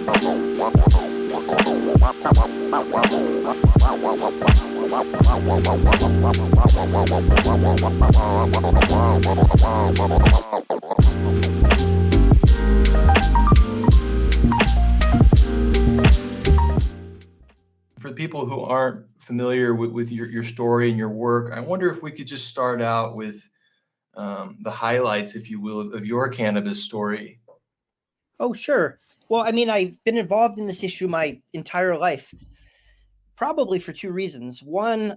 For the people who aren't familiar with your story and your work, I wonder if we could just start out with the highlights, if you will, of your cannabis story. Oh, sure. Well, I mean, I've been involved in this issue my entire life, probably for two reasons. One,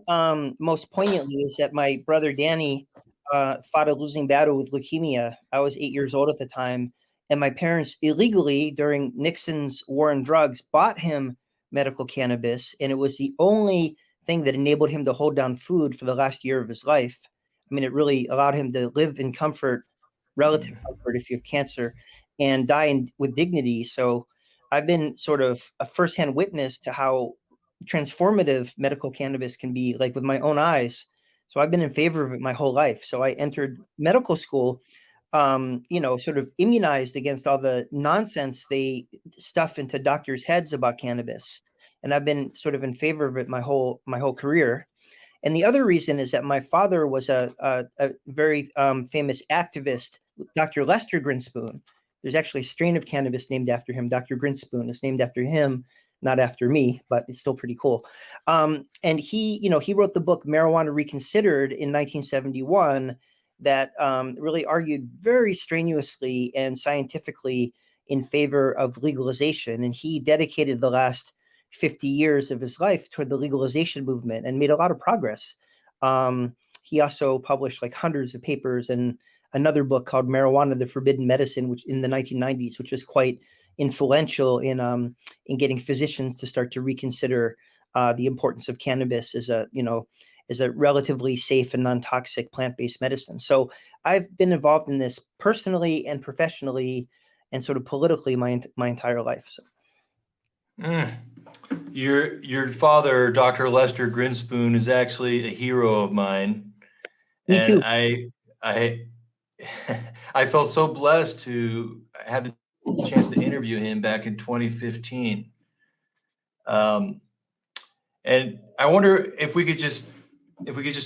most poignantly, is that my brother Danny fought a losing battle with leukemia. I was 8 years old at the time, and my parents illegally, during Nixon's war on drugs, bought him medical cannabis, and it was the only thing that enabled him to hold down food for the last year of his life. I mean, it really allowed him to live in comfort, relative comfort if you have cancer, and die with dignity. So I've been sort of a firsthand witness to how transformative medical cannabis can be, like with my own eyes. So I've been in favor of it my whole life. So I entered medical school, sort of immunized against all the nonsense they stuff into doctors' heads about cannabis. And I've been sort of in favor of it my whole career. And the other reason is that my father was a very famous activist, Dr. Lester Grinspoon. There's actually a strain of cannabis named after him. Dr. Grinspoon is named after him, not after me, but it's still pretty cool. And he wrote the book Marijuana Reconsidered in 1971 that really argued very strenuously and scientifically in favor of legalization. And he dedicated the last 50 years of his life toward the legalization movement and made a lot of progress. He also published like hundreds of papers and another book called Marijuana, the Forbidden Medicine, which in the 1990s, which was quite influential in getting physicians to start to reconsider the importance of cannabis as a relatively safe and non-toxic plant-based medicine. So I've been involved in this personally and professionally and sort of politically my entire life. So. Your father, Dr. Lester Grinspoon, is actually a hero of mine. Me too. I felt so blessed to have the chance to interview him back in 2015. And I wonder if we could just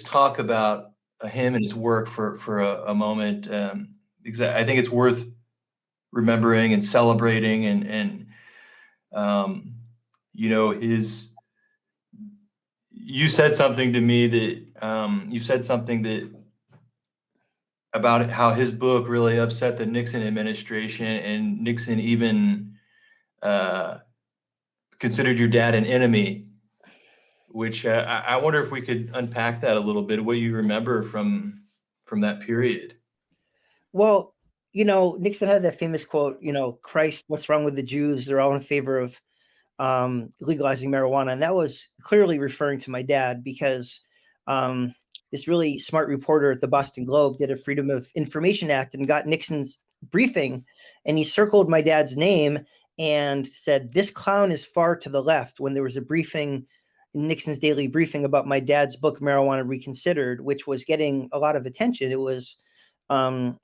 talk about him and his work for a moment, because I think it's worth remembering and celebrating, and you said something to me that about it, how his book really upset the Nixon administration, and Nixon even considered your dad an enemy, which I wonder if we could unpack that a little bit, what you remember from that period. Well, Nixon had that famous quote, Christ, what's wrong with the Jews? They're all in favor of legalizing marijuana. And that was clearly referring to my dad, because this really smart reporter at the Boston Globe did a Freedom of Information Act and got Nixon's briefing, and he circled my dad's name and said, "This clown is far to the left," when there was a briefing, Nixon's daily briefing, about my dad's book, Marijuana Reconsidered, which was getting a lot of attention. It was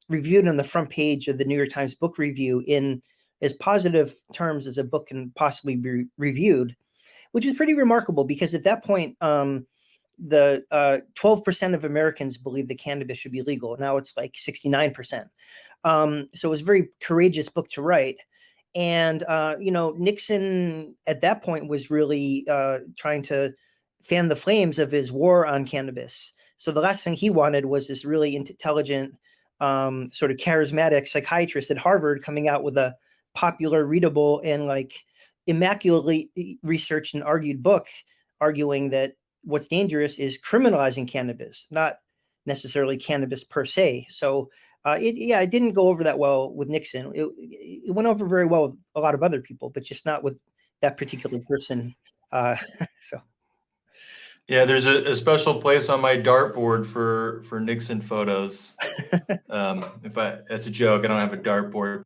reviewed on the front page of the New York Times Book Review in as positive terms as a book can possibly be reviewed, which is pretty remarkable, because at that point, the 12% of Americans believe that cannabis should be legal. Now it's like 69%. So it was a very courageous book to write. And, Nixon at that point was really trying to fan the flames of his war on cannabis. So the last thing he wanted was this really intelligent, sort of charismatic psychiatrist at Harvard coming out with a popular, readable, and like immaculately researched and argued book, arguing that what's dangerous is criminalizing cannabis, not necessarily cannabis per se. So it didn't go over that well with Nixon. It went over very well with a lot of other people, but just not with that particular person. So. Yeah, there's a special place on my dartboard for Nixon photos. That's a joke. I don't have a dartboard.